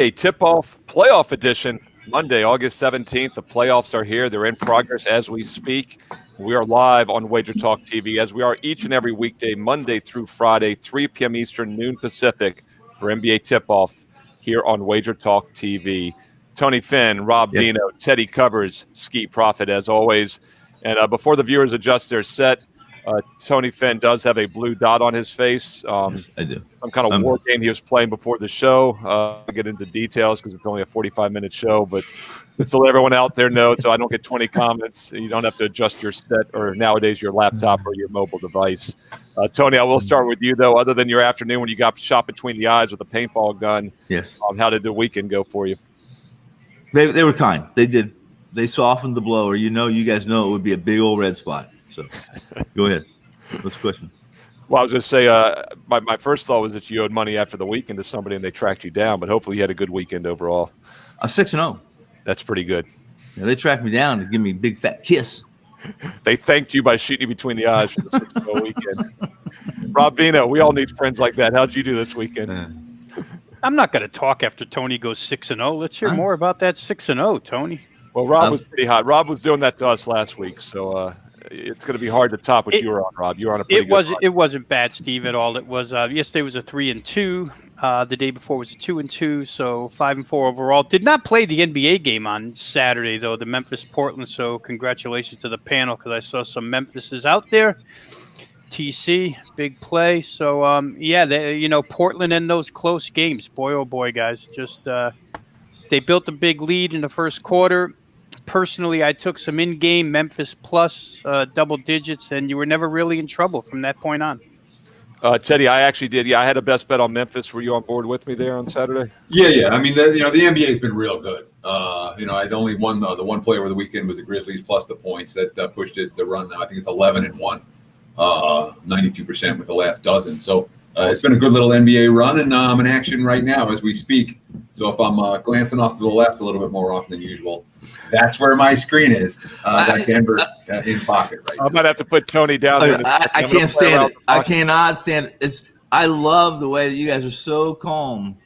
A tip-off playoff edition, Monday, August 17th. The playoffs are here. They're in progress as we speak. We are live on WagerTalk TV, as we are each and every weekday, Monday through Friday, 3 p.m. Eastern, noon Pacific, for NBA tip-off here on WagerTalk TV. Tony Finn, Rob Vino, Teddy Covers, Ski Profit, as always. And before the viewers adjust their set, Tony Finn does have a blue dot on his face. Yes, I do. Some kind of war game he was playing before the show. I'll get into details because it's only a 45-minute show, but just to let everyone out there know so I don't get 20 comments. You don't have to adjust your set or nowadays your laptop or your mobile device. Tony, I will start with you, though. Other than your afternoon when you got shot between the eyes with a paintball gun, yes. How did the weekend go for you? They were kind. They did. They softened the blow, or you guys know it would be a big old red spot. So go ahead. What's the question? Well, I was going to say my first thought was that you owed money after the weekend to somebody and they tracked you down, but hopefully you had a good weekend overall. 6-0. That's pretty good. Yeah, they tracked me down to give me a big fat kiss. They thanked you by shooting you between the eyes for the 6-0 weekend. Rob Vino, we all need friends like that. How'd you do this weekend? I'm not going to talk after Tony goes 6-0. Let's hear more about that 6-0, Tony. Well, Rob was pretty hot. Rob was doing that to us last week, so it's going to be hard to top what you were on, Rob. You were on a pretty good run. It wasn't bad, Steve, at all. It was yesterday was a 3-2. The day before was a 2-2, so 5-4 overall. Did not play the NBA game on Saturday though, the Memphis Portland. So congratulations to the panel because I saw some Memphises out there. TC, big play. So Portland and those close games. Boy, oh boy, guys, just they built a big lead in the first quarter. Personally, I took some in-game Memphis plus double digits, and you were never really in trouble from that point on. Teddy, I actually did. Yeah, I had a best bet on Memphis. Were you on board with me there on Saturday? Yeah. I mean, the NBA has been real good. I only won the one play over the weekend was the Grizzlies plus the points that pushed it the run. Now I think it's 11-1, 92% with the last dozen. So it's been a good little NBA run, and I'm in action right now as we speak. So if I'm glancing off to the left a little bit more often than usual, that's where my screen is. That Denver in pocket right now. I might have to put Tony down there. I can't stand it. I cannot stand it. I love the way that you guys are so calm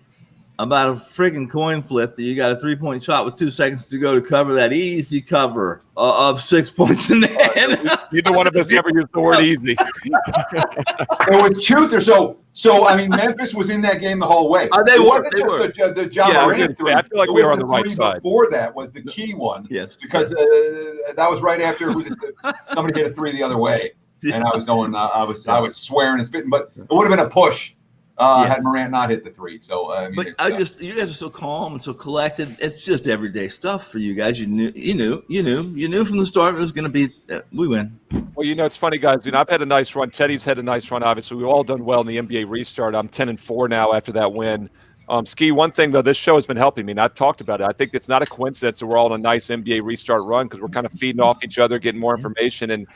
about a friggin' coin flip that you got a 3-point shot with 2 seconds to go to cover that easy cover of 6 points in the head. Neither one of us ever used the word easy. It was truth or so. So I mean, Memphis was in that game the whole way. They were. The Ja Morant three. I feel like we were on the right side. Before that was the key one. Yes. Because that was right after somebody hit a three the other way, and I was going. I was swearing and spitting, but it would have been a push. Had Morant not hit the three. So you guys are so calm and so collected. It's just everyday stuff for you guys. You knew from the start it was going to be we win. Well, it's funny, guys. I've had a nice run. Teddy's had a nice run. Obviously, we've all done well in the NBA restart. I'm 10-4 now after that win. Ski, one thing though, this show has been helping me, and I've talked about it. I think it's not a coincidence that we're all on a nice NBA restart run because we're kind of feeding off each other, getting more information. And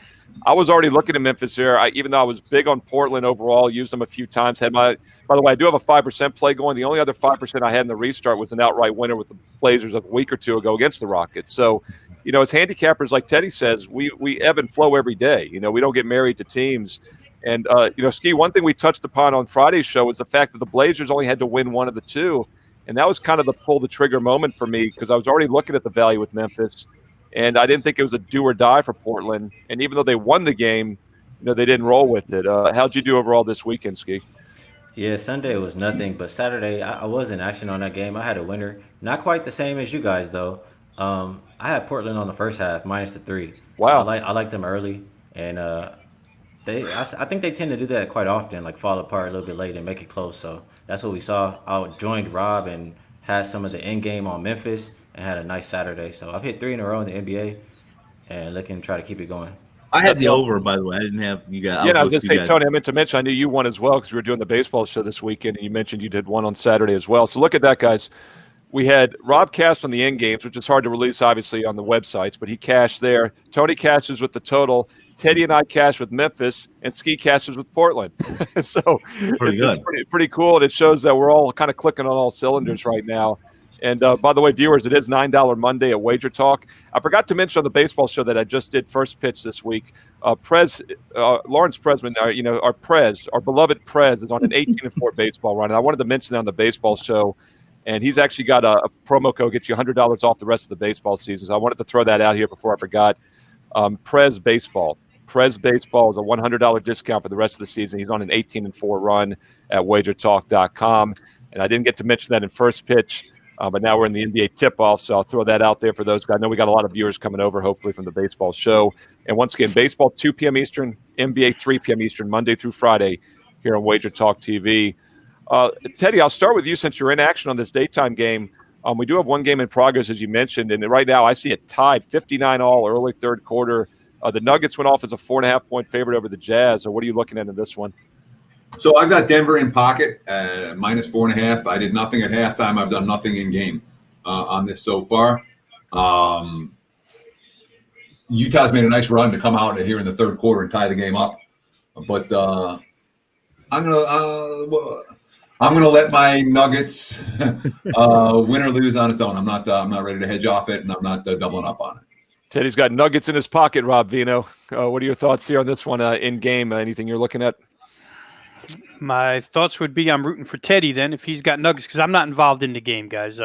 I was already looking at Memphis here. Even though I was big on Portland overall, used them a few times. By the way, I do have a 5% play going. The only other 5% I had in the restart was an outright winner with the Blazers a week or two ago against the Rockets. So, as handicappers, like Teddy says, we ebb and flow every day. We don't get married to teams. And, Ski, one thing we touched upon on Friday's show was the fact that the Blazers only had to win one of the two. And that was kind of the pull the trigger moment for me because I was already looking at the value with Memphis. And I didn't think it was a do or die for Portland. And even though they won the game, they didn't roll with it. How'd you do overall this weekend, Ski? Yeah, Sunday was nothing, but Saturday I was in action on that game. I had a winner. Not quite the same as you guys, though. I had Portland on the first half, minus the 3. Wow. I liked them early, and I think they tend to do that quite often, like fall apart a little bit late and make it close. So that's what we saw. I joined Rob and had some of the end game on Memphis and had a nice Saturday. So I've hit 3 in a row in the NBA and looking to try to keep it going. I had the over, by the way. I didn't have you guys. Yeah, I was going to say, Tony, I meant to mention, I knew you won as well because we were doing the baseball show this weekend, and you mentioned you did one on Saturday as well. So look at that, guys. We had Rob cast on the end games, which is hard to release, obviously, on the websites, but he cashed there. Tony cashes with the total. Teddy and I cashed with Memphis, and Ski cashes with Portland. So it's pretty cool, and it shows that we're all kind of clicking on all cylinders right now. And by the way, viewers, it is $9 Monday at WagerTalk. I forgot to mention on the baseball show that I just did first pitch this week. Lawrence Presman, our beloved Prez, is on an 18-4 baseball run. And I wanted to mention that on the baseball show. And he's actually got a promo code, gets you $100 off the rest of the baseball season. So I wanted to throw that out here before I forgot. Prez Baseball. Prez Baseball is a $100 discount for the rest of the season. He's on an 18-4 run at WagerTalk.com. And I didn't get to mention that in first pitch, but now we're in the NBA tip-off, so I'll throw that out there for those guys. I know we got a lot of viewers coming over, hopefully, from the baseball show. And once again, baseball 2 p.m. Eastern, NBA 3 p.m. Eastern, Monday through Friday here on Wager Talk TV. Teddy, I'll start with you since you're in action on this daytime game. We do have one game in progress, as you mentioned, and right now I see it tied 59-all early third quarter. The Nuggets went off as a 4.5-point favorite over the Jazz. So what are you looking at in this one? So I've got Denver in pocket, minus 4.5. I did nothing at halftime. I've done nothing in game on this so far. Utah's made a nice run to come out here in the third quarter and tie the game up. But I'm gonna let my Nuggets win or lose on its own. I'm not ready to hedge off it, and I'm not doubling up on it. Teddy's got Nuggets in his pocket, Rob Vino. What are your thoughts here on this one in game? Anything you're looking at? My thoughts would be I'm rooting for Teddy then if he's got Nuggets because I'm not involved in the game, guys.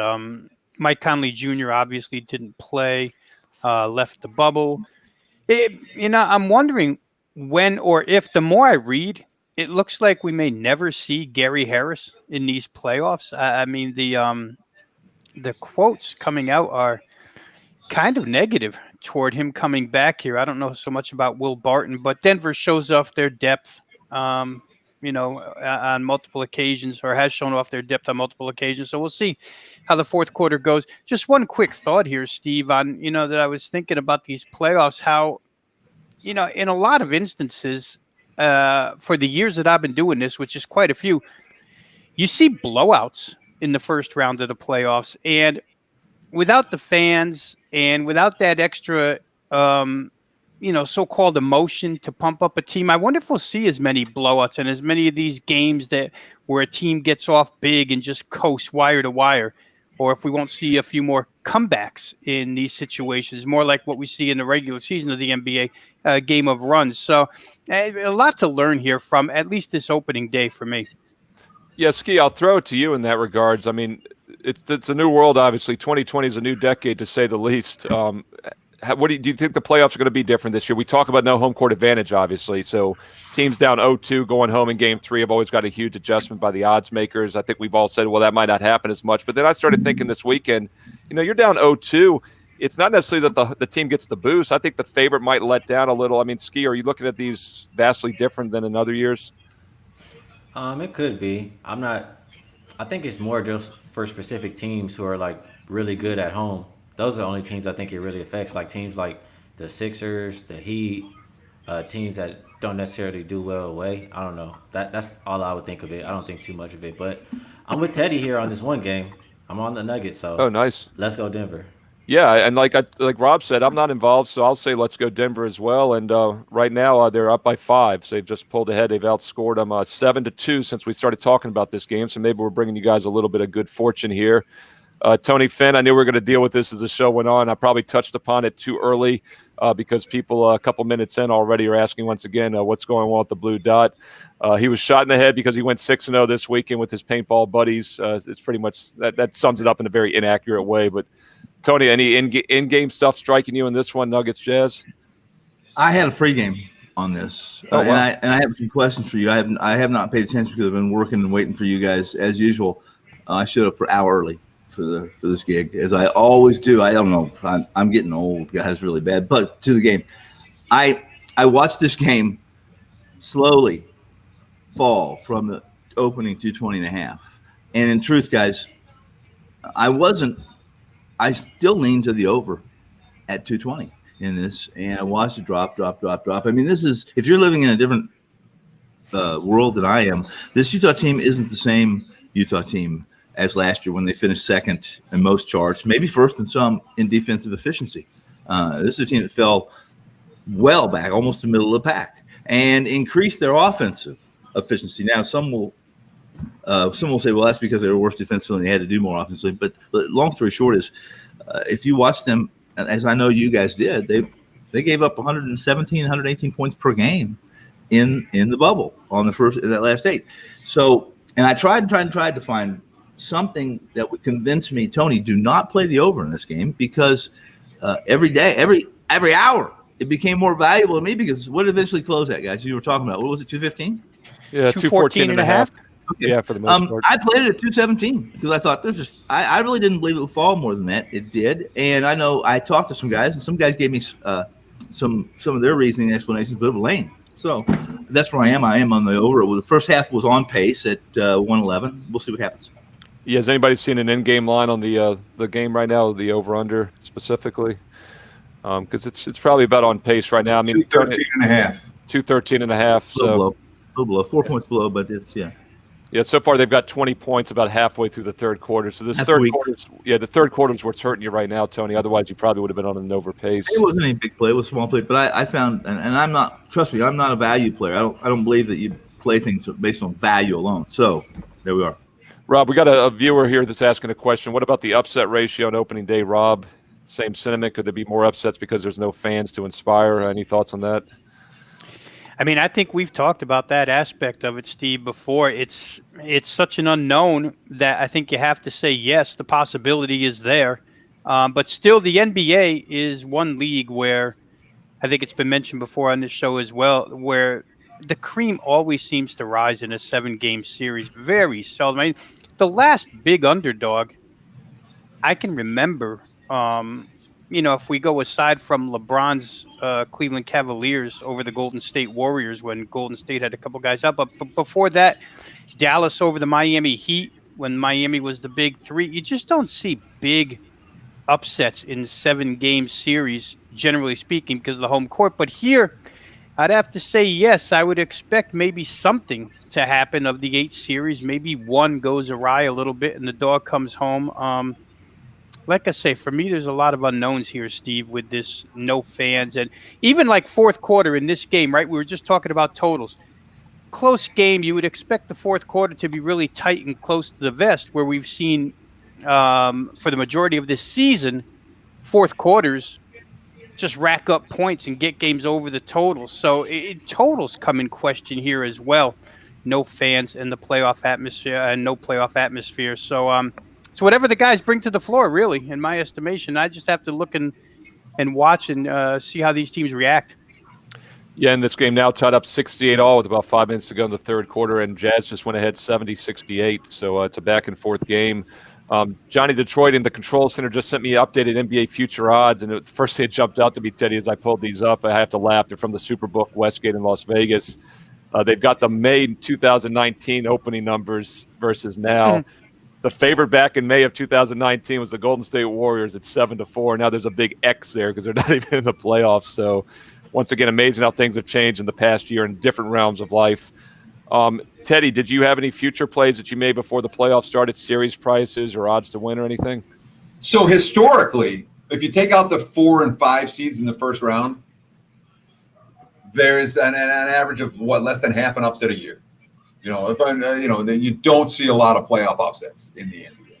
Mike Conley Jr. obviously didn't play, left the bubble. I'm wondering when or if the more I read, it looks like we may never see Gary Harris in these playoffs. I mean, the quotes coming out are kind of negative toward him coming back here. I don't know so much about Will Barton, but Denver shows off their depth. On multiple occasions, or has shown off their depth on multiple occasions. So we'll see how the fourth quarter goes. Just one quick thought here, Steve, on, that I was thinking about these playoffs, how, in a lot of instances, for the years that I've been doing this, which is quite a few, you see blowouts in the first round of the playoffs. And without the fans and without that extra, so-called emotion to pump up a team. I wonder if we'll see as many blowouts and as many of these games where a team gets off big and just coasts wire to wire, or if we won't see a few more comebacks in these situations, more like what we see in the regular season of the NBA game of runs. So a lot to learn here from at least this opening day for me. Yeah, Ski, I'll throw it to you in that regards. I mean, it's a new world, obviously. 2020 is a new decade, to say the least. What do you think the playoffs are going to be different this year? We talk about no home court advantage, obviously. So teams down 0-2 going home in game 3 have always got a huge adjustment by the odds makers. I think we've all said, well, that might not happen as much. But then I started thinking this weekend, you're down 0-2. It's not necessarily that the team gets the boost. I think the favorite might let down a little. I mean, Ski, are you looking at these vastly different than in other years? It could be. I think it's more just for specific teams who are like really good at home. Those are the only teams I think it really affects, like teams like the Sixers, the Heat, teams that don't necessarily do well away. I don't know. That's all I would think of it. I don't think too much of it. But I'm with Teddy here on this one game. I'm on the Nuggets, so oh, nice. Let's go Denver. Yeah, and like Rob said, I'm not involved, so I'll say let's go Denver as well. And right now they're up by 5, so they've just pulled ahead. They've outscored them 7-2 since we started talking about this game. So maybe we're bringing you guys a little bit of good fortune here. Tony Finn, I knew we were going to deal with this as the show went on. I probably touched upon it too early because people a couple minutes in already are asking once again what's going on with the blue dot. He was shot in the head because he went 6-0 this weekend with his paintball buddies. It's pretty much that sums it up in a very inaccurate way. But Tony, any in-game stuff striking you in this one, Nuggets Jazz? I had a pregame on this, wow. and I have a few questions for you. I have not paid attention because I've been working and waiting for you guys as usual. I showed up for an hour early for this gig, as I always do. I don't know. I'm getting old, guys, really bad. But to the game, I watched this game slowly fall from the opening 220.5. And in truth, guys, I still lean to the over at 220 in this, and I watched it drop. I mean, this is, if you're living in a different world than I am, this Utah team isn't the same Utah team as last year when they finished second in most charts, maybe first in some in defensive efficiency. This is a team that fell well back, almost the middle of the pack, and increased their offensive efficiency. Now, some will say, well, that's because they were worse defensively and they had to do more offensively. But long story short is, if you watch them, as I know you guys did, they gave up 117, 118 points per game in the bubble in that last 8. So, and I tried to find something that would convince me, Tony, do not play the over in this game, because every day, every hour, it became more valuable to me, because what did it eventually close at, guys? You were talking about, what was it, 215? Yeah, 214 and a half. Okay. Yeah, for the most part. I played it at 217 because I thought I really didn't believe it would fall more than that. It did. And I know I talked to some guys, and some guys gave me some of their reasoning explanations, but it was lame. So that's where I am. I am on the over. Well, the first half was on pace at 111. We'll see what happens. Yeah, has anybody seen an in-game line on the game right now, the over-under specifically? Because it's probably about on pace right now. I mean, 213.5. 213.5. So below 4 points below, but it's Yeah, so far they've got 20 points about halfway through the third quarter. So That's third weak. quarter's the third quarter's what's hurting you right now, Tony. Otherwise, you probably would have been on an over pace. It wasn't any big play; it was small play. But I found, and I'm not. Trust me, I'm not a value player. I don't believe that you play things based on value alone. So there we are. Rob, we got a viewer here that's asking a question. What about the upset ratio on opening day, Rob? Same sentiment. Could there be more upsets because there's no fans to inspire? Any thoughts on that? I mean, I think we've talked about that aspect of it, Steve, before. It's such an unknown that I think you have to say, yes, the possibility is there. But still, the NBA is one league where I think it's been mentioned before on this show as well, where the cream always seems to rise in a 7-game series. Very seldom. I mean, the last big underdog I can remember, if we go aside from LeBron's Cleveland Cavaliers over the Golden State Warriors when Golden State had a couple guys up. But before that, Dallas over the Miami Heat when Miami was the big three. You just don't see big upsets in 7-game series, generally speaking, because of the home court. But here, I'd have to say, yes, I would expect maybe something to happen of the 8 series. Maybe one goes awry a little bit and the dog comes home. Like I say, for me, there's a lot of unknowns here, Steve, with this no fans. And even like fourth quarter in this game, right? We were just talking about totals. Close game, you would expect the fourth quarter to be really tight and close to the vest, where we've seen for the majority of this season, fourth quarters just rack up points and get games over the totals. So totals come in question here as well. No fans in the playoff atmosphere and no playoff atmosphere. So, so whatever the guys bring to the floor, really, in my estimation, I just have to look and watch and see how these teams react. Yeah, in this game now tied up 68-all with about 5 minutes to go in the third quarter, and Jazz just went ahead 70-68. So it's a back-and-forth game. Johnny Detroit in the control center just sent me updated NBA future odds, and the first thing that jumped out to me, Teddy, as I pulled these up, I have to laugh. They're from the Superbook Westgate in Las Vegas. They've got the May 2019 opening numbers versus now. The favorite back in May of 2019 was the Golden State Warriors at 7-4. Now there's a big X there because they're not even in the playoffs. So once again, amazing how things have changed in the past year in different realms of life. Teddy, did you have any future plays that you made before the playoffs started, series prices or odds to win or anything? So historically, if you take out the 4 and 5 seeds in the first round, there's an average of less than half an upset a year. Then you don't see a lot of playoff upsets in the NBA.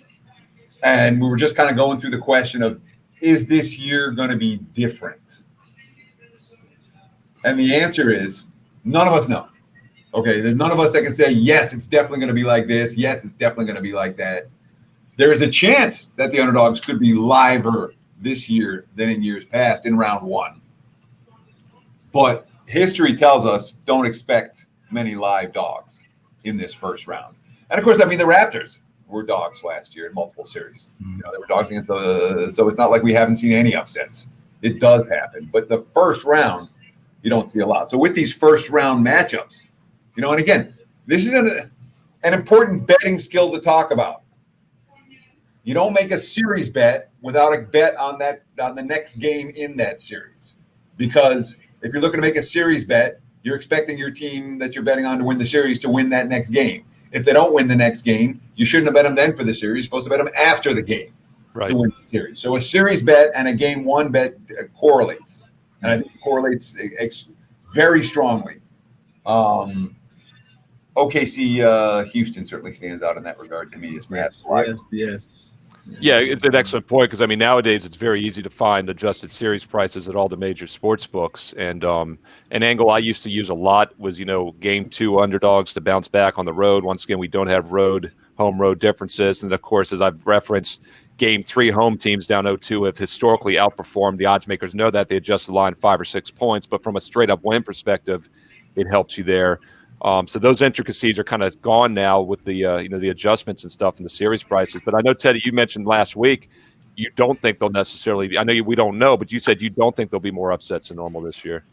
And we were just kind of going through the question of, is this year going to be different? And the answer is, none of us know. Okay, there's none of us that can say, yes, it's definitely going to be like this. Yes, it's definitely going to be like that. There is a chance that the underdogs could be liver this year than in years past in round 1. But history tells us don't expect many live dogs in this first round. And, of course, the Raptors were dogs last year in multiple series. They were dogs against so it's not like we haven't seen any upsets. It does happen. But the first round, you don't see a lot. So with these first-round matchups, and again, this is an important betting skill to talk about. You don't make a series bet without a bet on the next game in that series. Because if you're looking to make a series bet, you're expecting your team that you're betting on to win the series to win that next game. If they don't win the next game, you shouldn't have bet them then for the series. You're supposed to bet them after the game to win the series. So a series bet and a game 1 bet correlates. And I think it correlates very strongly. OKC Houston certainly stands out in that regard to me as perhaps. Yes. Yeah, it's an excellent point because nowadays it's very easy to find adjusted series prices at all the major sports books. And an angle I used to use a lot was game 2 underdogs to bounce back on the road. Once again, we don't have road home road differences. And of course, as I've referenced, Game 3 home teams down 0-2 have historically outperformed. The odds makers know that. They adjust the line 5 or 6 points, but from a straight up win perspective, it helps you there. So those intricacies are kind of gone now with the the adjustments and stuff in the series prices. But I know, Teddy, you mentioned last week you don't think they'll necessarily be. I know we don't know, but you said you don't think there'll be more upsets than normal this year.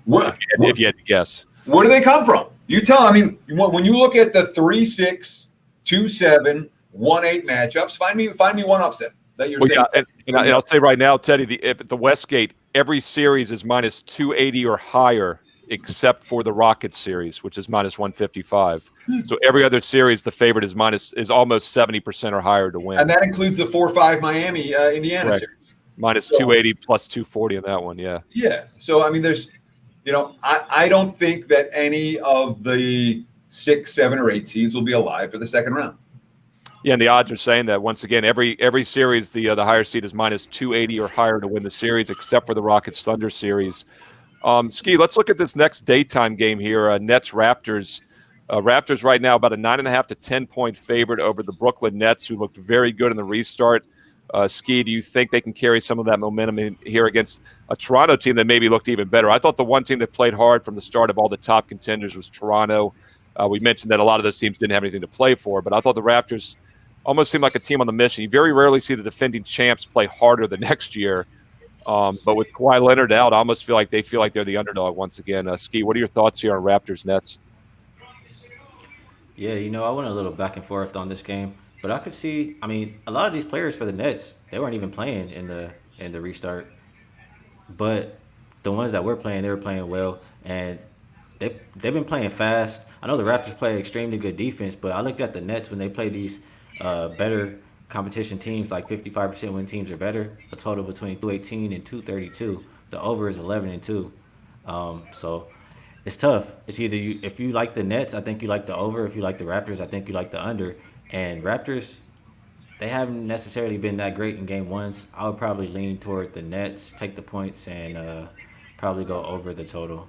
If you had to guess. Where do they come from? You tell. I mean, when you look at the 3-6, 2-7, 1-8 matchups, find me one upset that you're saying. Yeah, and I'll say right now, Teddy, the Westgate, every series is minus 280 or higher, except for the Rockets series, which is minus 155. So every other series, the favorite is almost 70% or higher to win. And that includes the 4-5 Miami Indiana series. Minus 280 plus 240 in that one, yeah. Yeah. So, I mean, there's, I don't think that any of the 6, 7, or 8 seeds will be alive for the second round. Yeah, and the odds are saying that once again, every series, the higher seed is minus 280 or higher to win the series, except for the Rockets Thunder series. Ski, let's look at this next daytime game here. Nets Raptors. Raptors right now about a 9.5 to 10 point favorite over the Brooklyn Nets, who looked very good in the restart. Ski, do you think they can carry some of that momentum in here against a Toronto team that maybe looked even better? I thought the one team that played hard from the start of all the top contenders was Toronto. We mentioned that a lot of those teams didn't have anything to play for, but I thought the Raptors almost seemed like a team on the mission. You very rarely see the defending champs play harder the next year. But with Kawhi Leonard out, I almost feel like they're the underdog once again. Ski, what are your thoughts here on Raptors Nets? Yeah, I went a little back and forth on this game, but I could see. I mean, a lot of these players for the Nets, they weren't even playing in the restart, but the ones that were playing, they were playing well, and they've been playing fast. I know the Raptors play extremely good defense, but I looked at the Nets when they play these better competition teams, like 55% win teams or better, a total between 218 and 232. The over is 11-2. So it's tough. It's either if you like the Nets, I think you like the over. If you like the Raptors, I think you like the under. And Raptors, they haven't necessarily been that great in game ones. I would probably lean toward the Nets, take the points, and probably go over the total.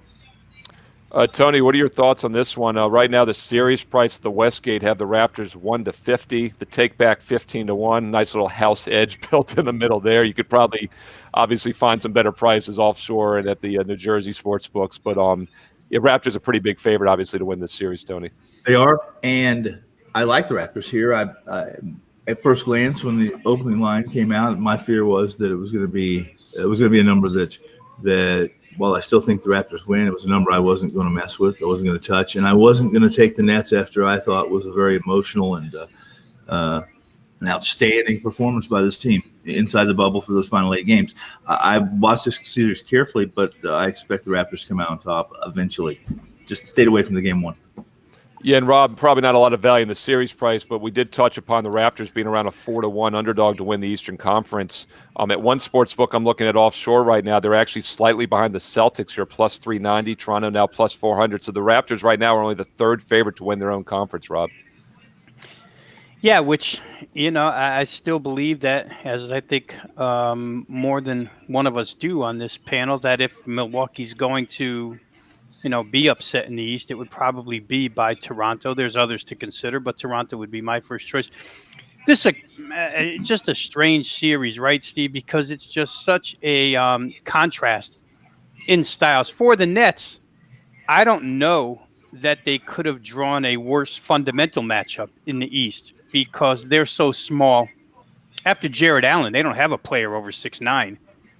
Tony, what are your thoughts on this one? Right now, the series price of the Westgate have the Raptors 1-50, the take back 15-1. Nice little house edge built in the middle there. You could probably, obviously, find some better prices offshore and at the New Jersey sports books. But Raptors a pretty big favorite, obviously, to win this series. Tony, they are, and I like the Raptors here. I at first glance, when the opening line came out, my fear was that it was going to be a number that. Well, I still think the Raptors win. It was a number I wasn't going to mess with. I wasn't going to touch, and I wasn't going to take the Nets after I thought was a very emotional and an outstanding performance by this team inside the bubble for those final 8 games. I watched this series carefully, but I expect the Raptors to come out on top eventually. Just stayed away from the game 1. Yeah, and Rob, probably not a lot of value in the series price, but we did touch upon the Raptors being around a 4-1 underdog to win the Eastern Conference. At one sports book I'm looking at offshore right now, they're actually slightly behind the Celtics here, plus 390. Toronto now plus 400. So the Raptors right now are only the 3rd favorite to win their own conference, Rob. Yeah, which, I still believe that, as I think more than one of us do on this panel, that if Milwaukee's going to be upset in the East, it would probably be by Toronto. There's others to consider, but Toronto would be my first choice. This is just a strange series, right, Steve? Because it's just such a contrast in styles. For the Nets, I don't know that they could have drawn a worse fundamental matchup in the East because they're so small. After Jared Allen, they don't have a player over 6'9".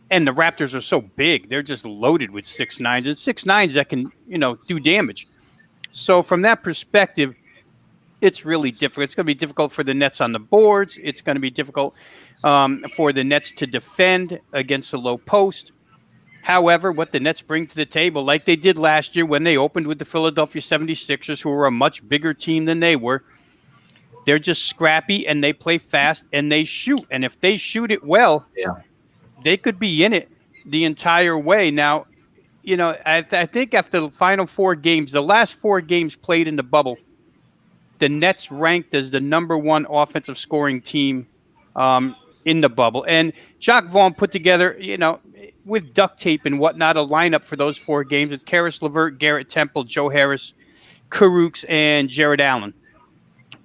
And the Raptors are so big; they're just loaded with 6'9s and 6'9s that can, do damage. So from that perspective, it's really difficult. It's going to be difficult for the Nets on the boards. It's going to be difficult for the Nets to defend against the low post. However, what the Nets bring to the table, like they did last year when they opened with the Philadelphia 76ers, who were a much bigger team than they were, they're just scrappy and they play fast and they shoot. And if they shoot it well, they could be in it the entire way. Now, I think after the final 4 games, the last 4 games played in the bubble, the Nets ranked as the number 1 offensive scoring team in the bubble. And Jacques Vaughn put together, with duct tape and whatnot, a lineup for those 4 games with Karis LeVert, Garrett Temple, Joe Harris, Karooks, and Jared Allen.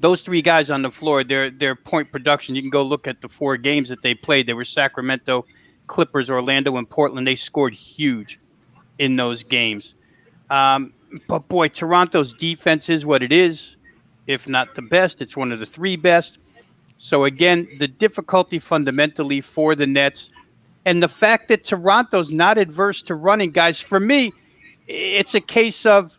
those three guys on the floor, their point production, you can go look at the 4 games that they played. They were Sacramento, Clippers, Orlando, and Portland. They scored huge in those games. But boy, Toronto's defense is what it is, if not the best. It's one of the 3 best. So again, the difficulty fundamentally for the Nets, and the fact that Toronto's not adverse to running, guys, for me, it's a case of,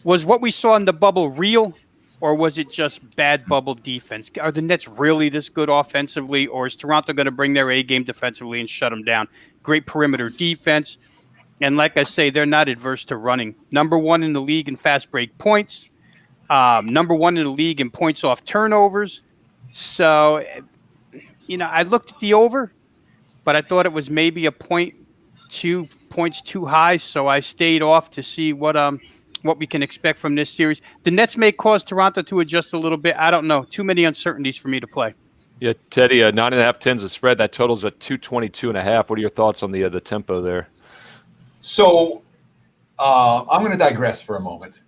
was what we saw in the bubble real, or was it just bad bubble defense? Are the Nets really this good offensively, or is Toronto going to bring their A game defensively and shut them down? Great perimeter defense. And like I say, they're not adverse to running. Number 1 in the league in fast break points. Number 1 in the league in points off turnovers. So, I looked at the over, but I thought it was maybe a 2 points too high. So I stayed off to see what we can expect from this series. The Nets may cause Toronto to adjust a little bit. I don't know. Too many uncertainties for me to play. Yeah, Teddy, 9.5 tens of spread. That totals at 222.5. What are your thoughts on the tempo there? So I'm going to digress for a moment,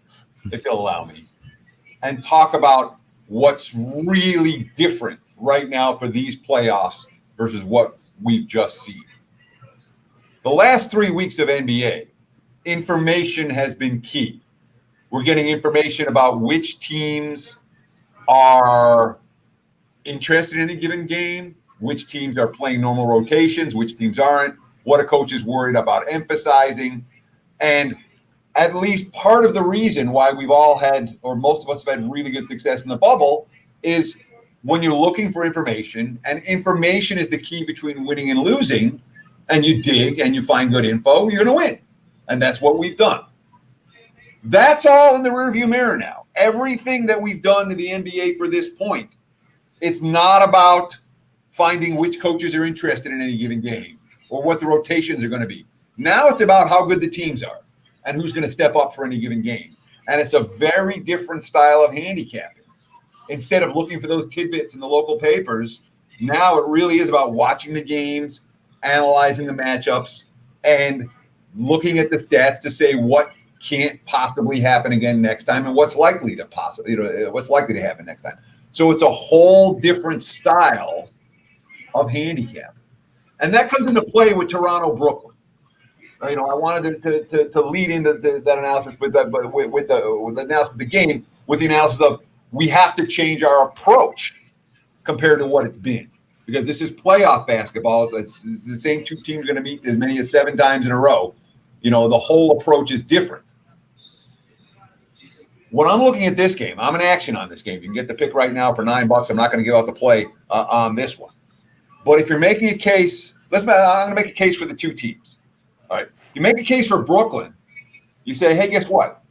if you'll allow me, and talk about what's really different right now for these playoffs versus what we've just seen. The last 3 weeks of NBA, information has been key. We're getting information about which teams are interested in a given game, which teams are playing normal rotations, which teams aren't, what a coach is worried about emphasizing. And at least part of the reason why we've all had, or most of us have had really good success in the bubble, is when you're looking for information, and information is the key between winning and losing, and you dig and you find good info, you're going to win. And that's what we've done. That's all in the rearview mirror now. Everything that we've done to the NBA for this point, it's not about finding which coaches are interested in any given game or what the rotations are going to be. Now it's about how good the teams are and who's going to step up for any given game. And it's a very different style of handicapping. Instead of looking for those tidbits in the local papers, now it really is about watching the games, analyzing the matchups, and looking at the stats to say what can't possibly happen again next time and what's likely to happen next time. So it's a whole different style of handicap. And that comes into play with Toronto, Brooklyn. I wanted to lead into that analysis with the analysis of the game, with the analysis of we have to change our approach compared to what it's been, because this is playoff basketball. So it's the same 2 teams going to meet as many as 7 times in a row. The whole approach is different. When I'm looking at this game, I'm in action on this game. You can get the pick right now for $9. I'm not going to give out the play on this one. But if you're making a case, I'm going to make a case for the 2 teams. All right. You make a case for Brooklyn. You say, hey, guess what?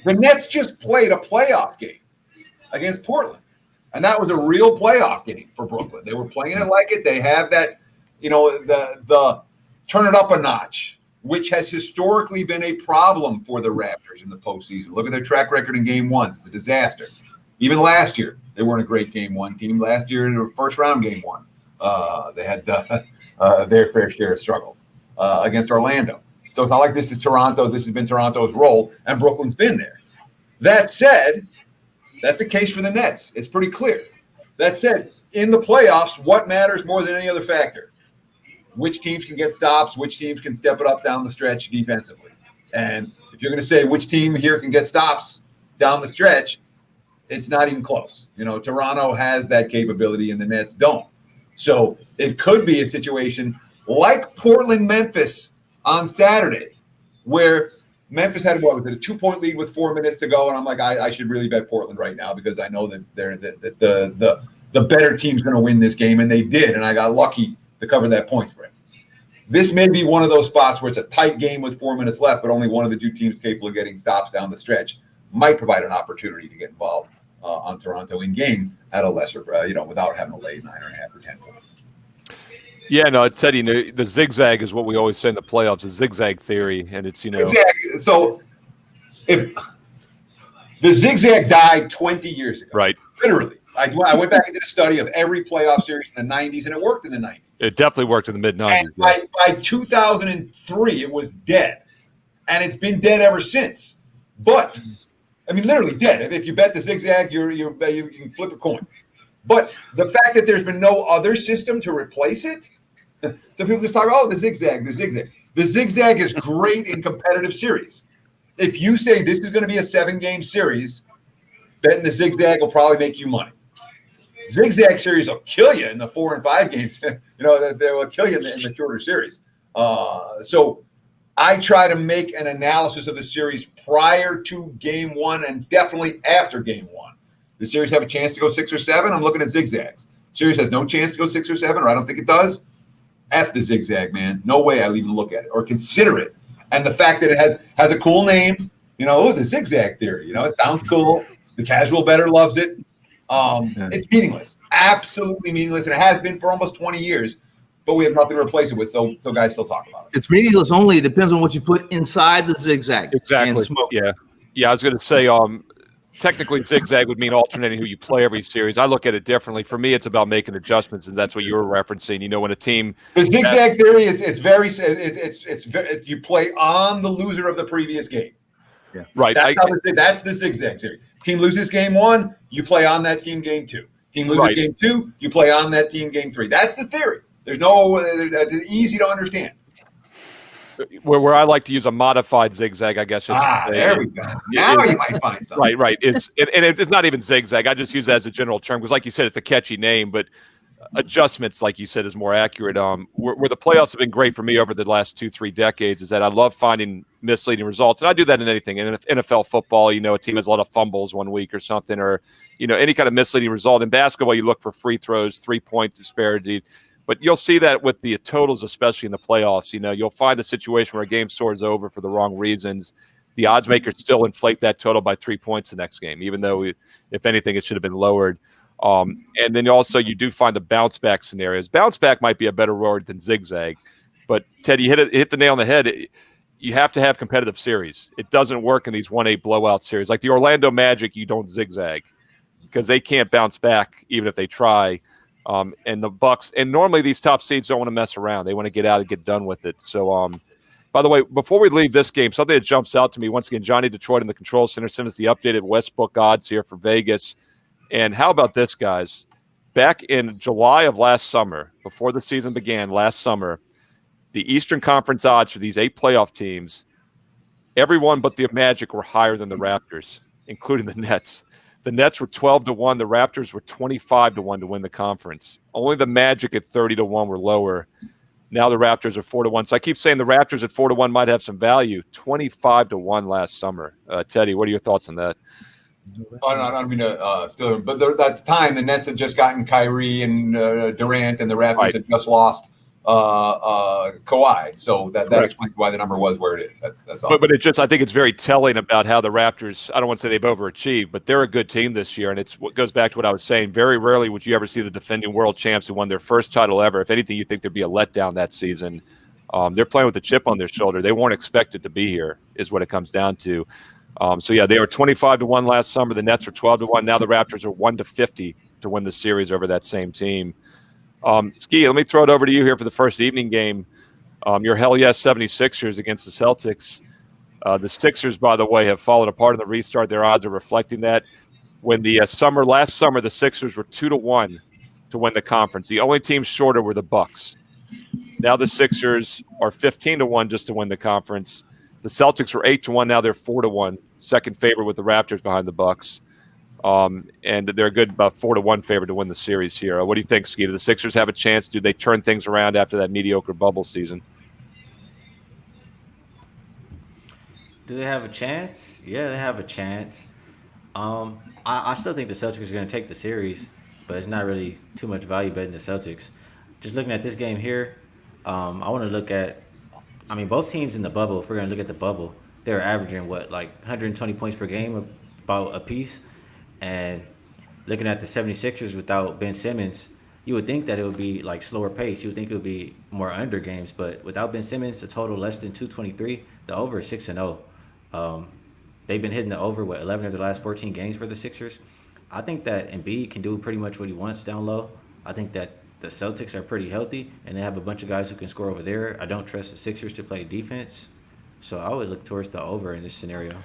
The Nets just played a playoff game against Portland. And that was a real playoff game for Brooklyn. They were playing it like it. They have that, the turn it up a notch, which has historically been a problem for the Raptors in the postseason. Look at their track record in game 1. It's a disaster. Even last year, they weren't a great game 1 team. Last year, in the first round game 1, they had their fair share of struggles against Orlando. So it's not like this is Toronto. This has been Toronto's role, and Brooklyn's been there. That said, that's the case for the Nets. It's pretty clear. That said, in the playoffs, what matters more than any other factor? Which teams can get stops, which teams can step it up down the stretch defensively. And if you're going to say which team here can get stops down the stretch, it's not even close. Toronto has that capability and the Nets don't. So it could be a situation like Portland-Memphis on Saturday, where Memphis had, a 2-point lead with 4 minutes to go, and I'm like, I should really bet Portland right now because I know that the better team's going to win this game, and they did, and I got lucky to cover that point spread. This may be one of those spots where it's a tight game with 4 minutes left, but only one of the 2 teams capable of getting stops down the stretch might provide an opportunity to get involved on Toronto in game at a lesser, without having to lay 9.5 or 10 points. Yeah, no, Teddy, the zigzag is what we always say in the playoffs, the zigzag theory, and it's, Exactly. So if the zigzag died 20 years ago, right? Literally. I went back and did a study of every playoff series in the 90s, and it worked in the 90s. It definitely worked in the mid-90s. And by 2003, it was dead. And it's been dead ever since. But I mean, literally dead. If you bet the zigzag, you can flip a coin. But the fact that there's been no other system to replace it, some people just talk, oh, the zigzag. The zigzag is great in competitive series. If you say this is going to be a 7-game series, betting the zigzag will probably make you money. Zigzag series will kill you in the 4 and 5 games. They will kill you in the shorter series. So I try to make an analysis of the series prior to game 1 and definitely after game 1. The series have a chance to go 6 or 7. I'm looking at zigzags. Series has no chance to go 6 or 7, or I don't think it does. F the zigzag, man. No way I'll even look at it or consider it. And the fact that it has a cool name, the zigzag theory. It sounds cool. The casual bettor loves it. It's meaningless, absolutely meaningless, and it has been for almost 20 years. But we have nothing to replace it with, so guys still talk about it. It's meaningless only. It depends on what you put inside the zigzag. Exactly. And smoke. Yeah. I was going to say, technically, zigzag would mean alternating who you play every series. I look at it differently. For me, it's about making adjustments, and that's what you were referencing. When a team the zigzag theory is very you play on the loser of the previous game. Yeah. Right. That's the zigzag theory. Team loses game 1, you play on that team game 2. Team loses game 2, you play on that team game 3. That's the theory. There's it's easy to understand. Where I like to use a modified zigzag, I guess. There we go. Now you might find something. Right. It's not even zigzag. I just use that as a general term because, like you said, it's a catchy name, but adjustments, like you said, is more accurate. Where the playoffs have been great for me over the last 2-3 decades is that I love finding misleading results, and I do that in anything. In NFL football, a team has a lot of fumbles one week or something, or any kind of misleading result. In basketball, you look for free throws, 3-point disparity. But you'll see that with the totals, especially in the playoffs. You'll find a situation where a game score is over for the wrong reasons. The odds makers still inflate that total by 3 points the next game, even though, if anything, it should have been lowered. And then also you do find the bounce back scenarios. Bounce back might be a better word than zigzag. But, Ted, you hit the nail on the head. You have to have competitive series. It doesn't work in these 1-8 blowout series. Like the Orlando Magic, you don't zigzag because they can't bounce back even if they try. And the Bucks, and normally these top seeds don't want to mess around. They want to get out and get done with it. So, by the way, before we leave this game, something that jumps out to me, once again, Johnny Detroit in the control center sent us the updated Westbrook odds here for Vegas. And how about this, guys? Back in July of last summer, before the season began last summer, the Eastern Conference odds for these 8 playoff teams, everyone but the Magic were higher than the Raptors, including the Nets. The Nets were 12-1. The Raptors were 25-1 to win the conference. Only the Magic at 30-1 were lower. Now the Raptors are 4-1. So I keep saying the Raptors at 4-1 might have some value. 25-1 last summer. Teddy, what are your thoughts on that? I don't mean to steal, but at the time the Nets had just gotten Kyrie and Durant, and the Raptors had just lost Kawhi. So that explains why the number was where it is. That's all. But I think it's very telling about how the Raptors, I don't want to say they've overachieved, but they're a good team this year. And it's what goes back to what I was saying. Very rarely would you ever see the defending world champs who won their first title ever. If anything, you think there'd be a letdown that season. They're playing with a chip on their shoulder. They weren't expected to be here, is what it comes down to. They were 25-1 last summer. The Nets were 12-1. Now the Raptors are 1-50 to win the series over that same team. Ski, let me throw it over to you here for the first evening game. Your hell yes 76ers against the Celtics. The Sixers, by the way, have fallen apart in the restart. Their odds are reflecting that. When the last summer, the Sixers were 2-1 to win the conference. The only teams shorter were the Bucks. Now the Sixers are 15-1 just to win the conference. The Celtics were 8-1. Now they're 4-1. Second favorite with the Raptors behind the Bucks. And they're a good about 4-1 favorite to win the series here. What do you think, Ski? Do the Sixers have a chance? Do they turn things around after that mediocre bubble season? Do they have a chance? Yeah, they have a chance. I still think the Celtics are going to take the series, but it's not really too much value betting the Celtics. Just looking at this game here, I want to look at, both teams in the bubble, if we're going to look at the bubble, they're averaging, 120 points per game, about a piece. And looking at the 76ers without Ben Simmons, you would think that it would be slower pace. You would think it would be more under games, but without Ben Simmons, the total less than 223. The over is 6-0. They've been hitting the over 11 of the last 14 games for the Sixers. I think that Embiid can do pretty much what he wants down low. I think that the Celtics are pretty healthy, and they have a bunch of guys who can score over there. I don't trust the Sixers to play defense, so I would look towards the over in this scenario.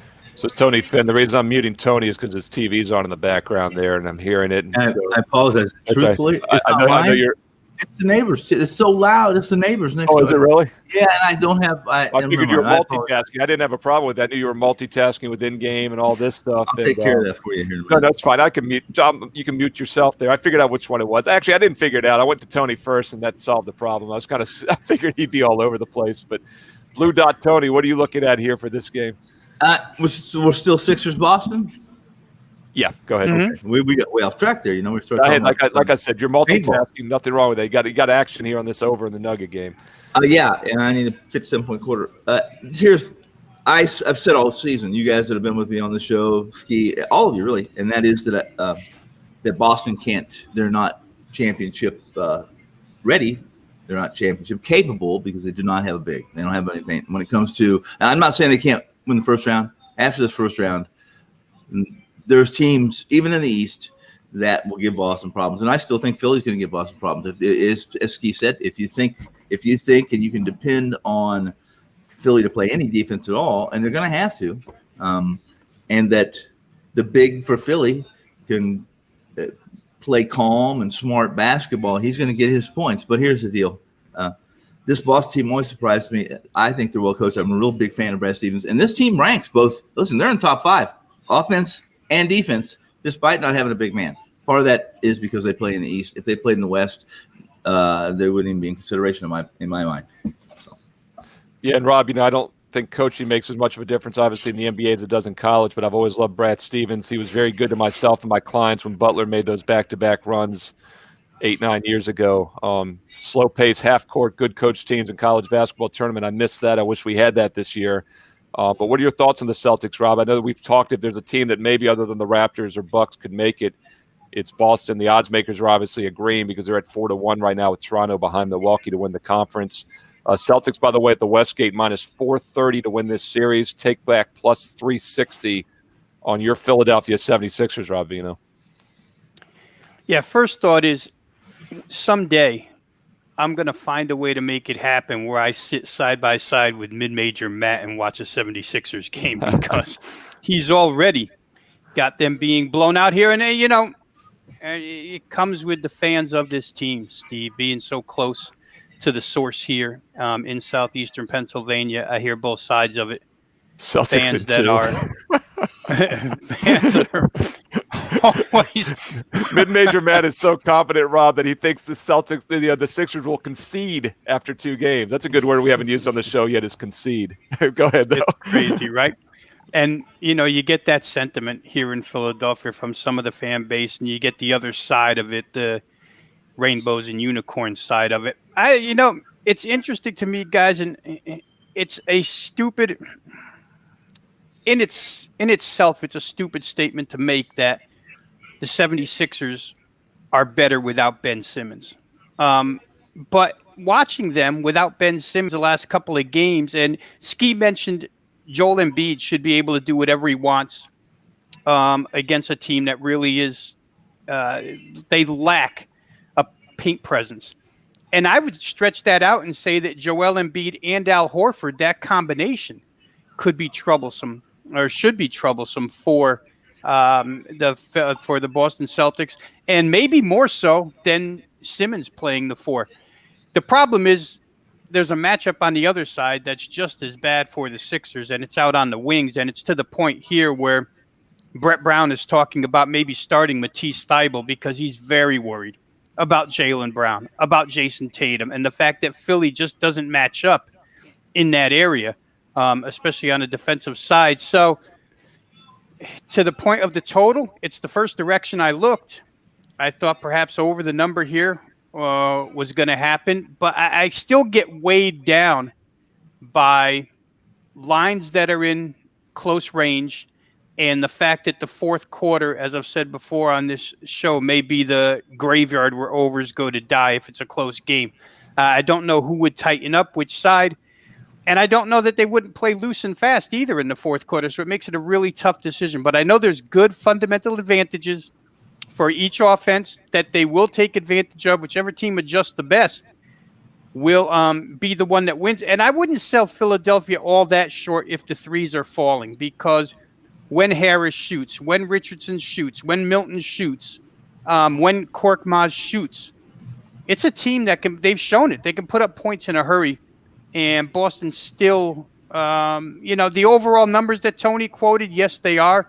So it's Tony Finn. The reason I'm muting Tony is because his TV's on in the background there, and I'm hearing it. And I apologize. It's Truthfully, it's I not know mine. you're. It's the neighbors. It's so loud. It's the neighbors next Oh, door. is it really? Yeah, and I don't have. I figured you were multitasking. I didn't have a problem with that. I knew you were multitasking with in-game and all this stuff. I'll take care of that for you here. No, that's fine. I can mute. You can mute yourself there. I figured out which one it was. Actually, I didn't figure it out. I went to Tony first, and that solved the problem. I figured he'd be all over the place. But Blue Dot Tony, what are you looking at here for this game? We're still Sixers Boston. Yeah, go ahead. Mm-hmm. Okay. We got way off track there. We started. Like I said, you're multitasking. Nothing wrong with it. You got action here on this over in the Nugget game. Yeah, and I need a 57-point quarter. I've said all season, you guys that have been with me on the show, Ski, all of you really, and that is that Boston can't. They're not championship ready. They're not championship capable because they do not have a big. They don't have anything when it comes to. I'm not saying they can't win the first round. After this first round, there's teams, even in the East, that will give Boston problems. And I still think Philly's going to give Boston problems. As Ski said, if you think and you can depend on Philly to play any defense at all, and they're going to have to, and that the big for Philly can play calm and smart basketball, he's going to get his points. But here's the deal. This Boston team always surprised me. I think they're well coached. I'm a real big fan of Brad Stevens. And this team ranks both. Listen, they're in the top 5, offense and defense, despite not having a big man. Part of that is because they play in the East. If they played in the West, they wouldn't even be in consideration in my mind. So. Yeah, and Rob, I don't think coaching makes as much of a difference, obviously, in the NBA as it does in college, but I've always loved Brad Stevens. He was very good to myself and my clients when Butler made those back-to-back runs 8-9 years ago. Slow pace, half court, good coach teams in college basketball tournament. I missed that. I wish we had that this year. But what are your thoughts on the Celtics, Rob? I know that we've talked if there's a team that maybe other than the Raptors or Bucks could make it, it's Boston. The odds makers are obviously agreeing because they're at 4-1 right now with Toronto behind Milwaukee to win the conference. Celtics, by the way, at the Westgate minus 430 to win this series. Take back plus 360 on your Philadelphia 76ers, Rob Vino. Yeah, first thought is someday I'm going to find a way to make it happen where I sit side by side with mid-major Matt and watch a 76ers game because he's already got them being blown out here. And, it comes with the fans of this team, Steve, being so close to the source here in southeastern Pennsylvania. I hear both sides of it. Celtics fans that are always mid-major Matt is so confident, Rob, that he thinks the Celtics, the Sixers will concede after 2 games. That's a good word we haven't used on the show yet, is concede. Go ahead, though. It's crazy, right? And, you get that sentiment here in Philadelphia from some of the fan base, and you get the other side of it, the rainbows and unicorns side of it. It's interesting to me, guys, and it's a stupid – in itself, it's a stupid statement to make that the 76ers are better without Ben Simmons. But watching them without Ben Simmons the last couple of games, and Ski mentioned Joel Embiid should be able to do whatever he wants against a team that really is they lack a paint presence. And I would stretch that out and say that Joel Embiid and Al Horford, that combination, could be troublesome or should be troublesome for the Boston Celtics, and maybe more so than Simmons playing the 4. The problem is there's a matchup on the other side that's just as bad for the Sixers, and it's out on the wings, and it's to the point here where Brett Brown is talking about maybe starting Matisse Thybulle because he's very worried about Jaylen Brown, about Jason Tatum, and the fact that Philly just doesn't match up in that area. Especially on the defensive side. So to the point of the total, it's the first direction I looked. I thought perhaps over the number here was going to happen, but I still get weighed down by lines that are in close range and the fact that the fourth quarter, as I've said before on this show, may be the graveyard where overs go to die if it's a close game. I don't know who would tighten up which side. And I don't know that they wouldn't play loose and fast either in the fourth quarter, so it makes it a really tough decision. But I know there's good fundamental advantages for each offense that they will take advantage of. Whichever team adjusts the best will be the one that wins. And I wouldn't sell Philadelphia all that short if the threes are falling because when Harris shoots, when Richardson shoots, when Milton shoots, when Korkmaz shoots. It's a team that they've shown it. They can put up points in a hurry. And Boston still, the overall numbers that Tony quoted, yes, they are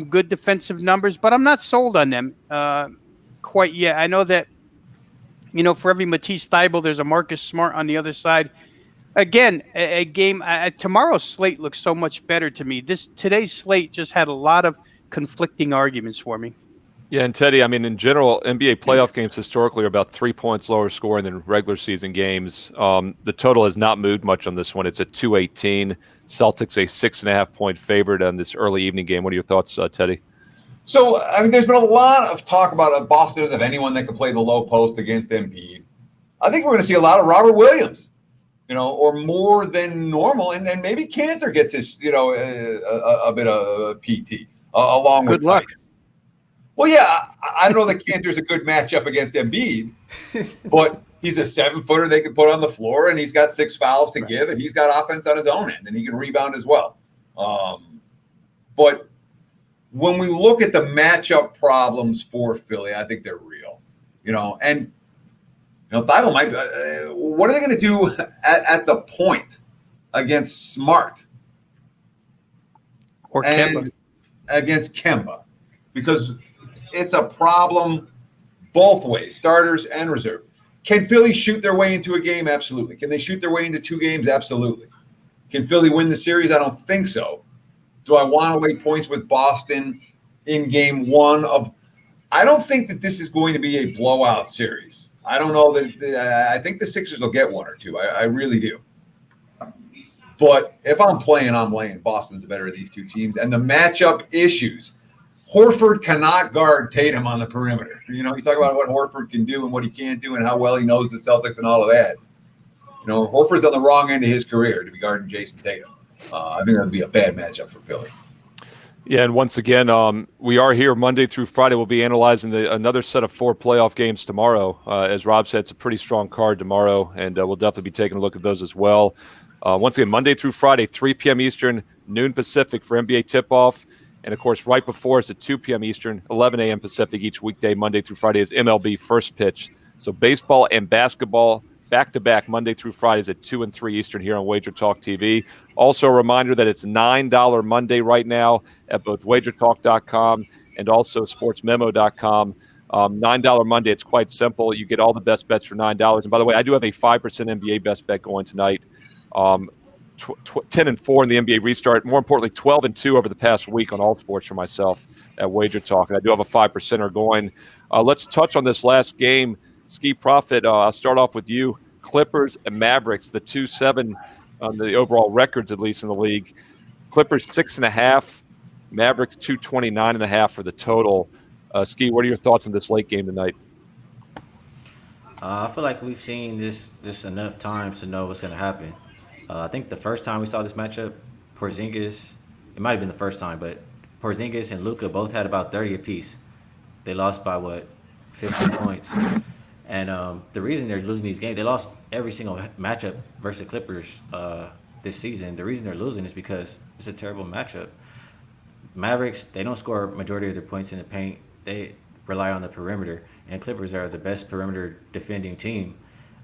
good defensive numbers, but I'm not sold on them quite yet. I know that, for every Matisse Thybulle, there's a Marcus Smart on the other side. Again, a game. Tomorrow's slate looks so much better to me. Today's slate just had a lot of conflicting arguments for me. Yeah, and Teddy, I mean, in general, NBA playoff games historically are about 3 points lower scoring than regular season games. The total has not moved much on this one. It's at 218. Celtics a 6.5 point favorite on this early evening game. What are your thoughts, Teddy? So, I mean, there's been a lot of talk about Boston doesn't have anyone that can play the low post against Embiid. I think we're going to see a lot of Robert Williams, or more than normal. And then maybe Cantor gets his, a bit of PT along with good luck. Tice. Well, yeah, I don't know that Cantor's a good matchup against Embiid, but he's a 7-footer they can put on the floor, and he's got 6 fouls to give, and he's got offense on his own end, and he can rebound as well. But when we look at the matchup problems for Philly, I think they're real. And Thybulle might. What are they going to do at the point against Smart or Kemba? Against Kemba? Because it's a problem both ways, starters and reserve. Can Philly shoot their way into a game? Absolutely. Can they shoot their way into 2 games? Absolutely. Can Philly win the series? I don't think so. Do I want to lay points with Boston in game 1 of? I don't think that this is going to be a blowout series. I don't know that. I think the Sixers will get 1 or 2. I really do. But if I'm playing, I'm laying. Boston's the better of these 2 teams. And the matchup issues. Horford cannot guard Tatum on the perimeter. You talk about what Horford can do and what he can't do and how well he knows the Celtics and all of that. Horford's on the wrong end of his career to be guarding Jason Tatum. I think that would be a bad matchup for Philly. Yeah, and once again, we are here Monday through Friday. We'll be analyzing another set of 4 playoff games tomorrow. As Rob said, it's a pretty strong card tomorrow, and we'll definitely be taking a look at those as well. Once again, Monday through Friday, 3 p.m. Eastern, noon Pacific for NBA tip-off. And, of course, right before us at 2 p.m. Eastern, 11 a.m. Pacific each weekday, Monday through Friday, is MLB First Pitch. So baseball and basketball back-to-back Monday through Fridays at 2 and 3 Eastern here on WagerTalk TV. Also a reminder that it's $9 Monday right now at both WagerTalk.com and also SportsMemo.com. $9 Monday, it's quite simple. You get all the best bets for $9. And by the way, I do have a 5% NBA best bet going tonight. 10-4 in the NBA restart. More importantly, 12-2 over the past week on all sports for myself at WagerTalk. And I do have a 5%er going. Let's touch on this last game. Ski Profit, I'll start off with you. Clippers and Mavericks, the 2-7 on the overall records, at least in the league. Clippers 6.5, Mavericks 229.5 for the total. Ski, what are your thoughts on this late game tonight? I feel like we've seen this enough times to know what's going to happen. I think the first time we saw this matchup, Porzingis, it might have been the first time, but Porzingis and Luka both had about 30 apiece. They lost by, 15 points. And the reason they're losing these games, they lost every single matchup versus the Clippers this season. The reason they're losing is because it's a terrible matchup. Mavericks, they don't score a majority of their points in the paint. They rely on the perimeter, and Clippers are the best perimeter defending team.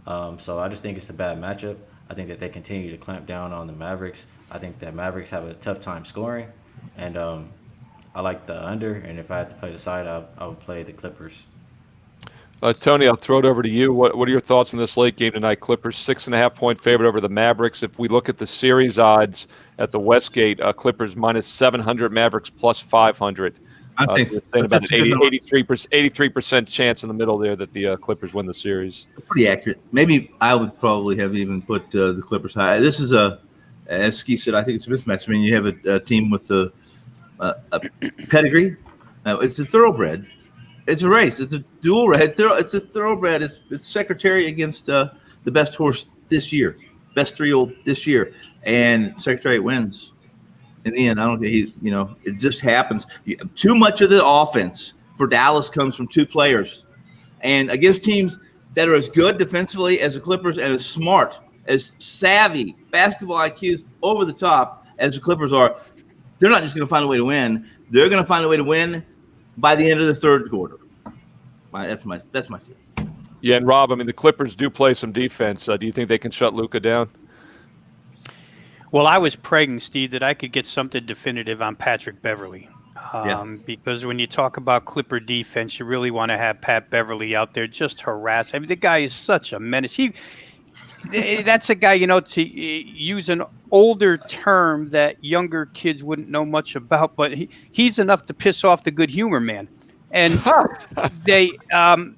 So I just think it's a bad matchup. I think that they continue to clamp down on the Mavericks. I think that Mavericks have a tough time scoring, and I like the under. And if I had to play the side, I would play the Clippers. Tony, I'll throw it over to you. What are your thoughts on this late game tonight? Clippers 6.5 point favorite over the Mavericks. If we look at the series odds at the Westgate, Clippers minus 700, Mavericks plus 500. I think saying about an 83% chance in the middle there that the Clippers win the series. Pretty accurate. Maybe I would probably have even put the Clippers high. This is as Ski said, I think it's a mismatch. I mean, you have a team with a pedigree. It's a thoroughbred. It's a race. It's a dual red. It's a thoroughbred. It's Secretary against the best horse this year, best 3-year-old this year, and Secretary wins. In the end, I don't think it just happens. Too much of the offense for Dallas comes from 2 players, and against teams that are as good defensively as the Clippers and as smart, as savvy, basketball IQs over the top as the Clippers are, they're not just going to find a way to win. They're going to find a way to win by the end of the third quarter. That's my feeling. Yeah, and Rob, I mean, the Clippers do play some defense. Do you think they can shut Luka down? Well, I was praying, Steve, that I could get something definitive on Patrick Beverley. Because when you talk about Clipper defense, you really want to have Pat Beverley out there just harass. I mean, the guy is such a menace. That's a guy, to use an older term that younger kids wouldn't know much about, but he's enough to piss off the good humor man. And Montrezl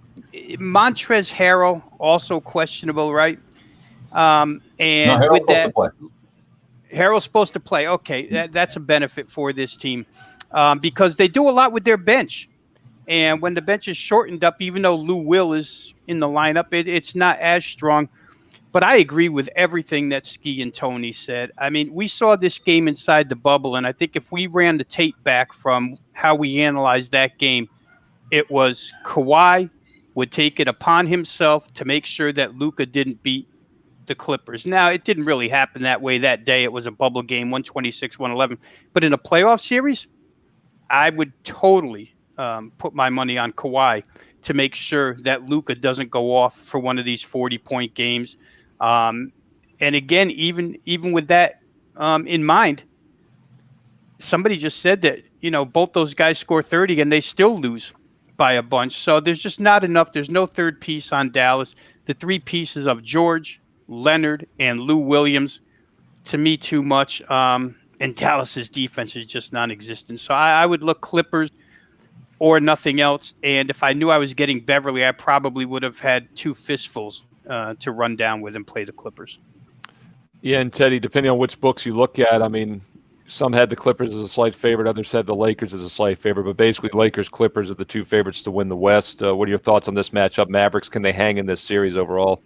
Harrell, also questionable, right? And No, with that, Harrell's supposed to play. Okay, that's a benefit for this team because they do a lot with their bench. And when the bench is shortened up, even though Lou Will is in the lineup, it's not as strong. But I agree with everything that Ski and Tony said. I mean, we saw this game inside the bubble, and I think if we ran the tape back from how we analyzed that game, it was Kawhi would take it upon himself to make sure that Luka didn't beat the Clippers. Now, it didn't really happen that way that day. It was a bubble game, 126-111. But in a playoff series, I would totally put my money on Kawhi to make sure that Luka doesn't go off for one of these 40-point games. And again, even with that in mind, somebody just said that, both those guys score 30 and they still lose by a bunch. So there's just not enough. There's no third piece on Dallas. The three pieces of George, Leonard, and Lou Williams, to me, too much. And Dallas's defense is just non-existent. So I would look Clippers or nothing else. And if I knew I was getting Beverly, I probably would have had two fistfuls to run down with and play the Clippers. Yeah, and Teddy, depending on which books you look at, I mean, some had the Clippers as a slight favorite, others had the Lakers as a slight favorite, but basically Lakers, Clippers are the two favorites to win the West. What are your thoughts on this matchup? Mavericks, can they hang in this series overall?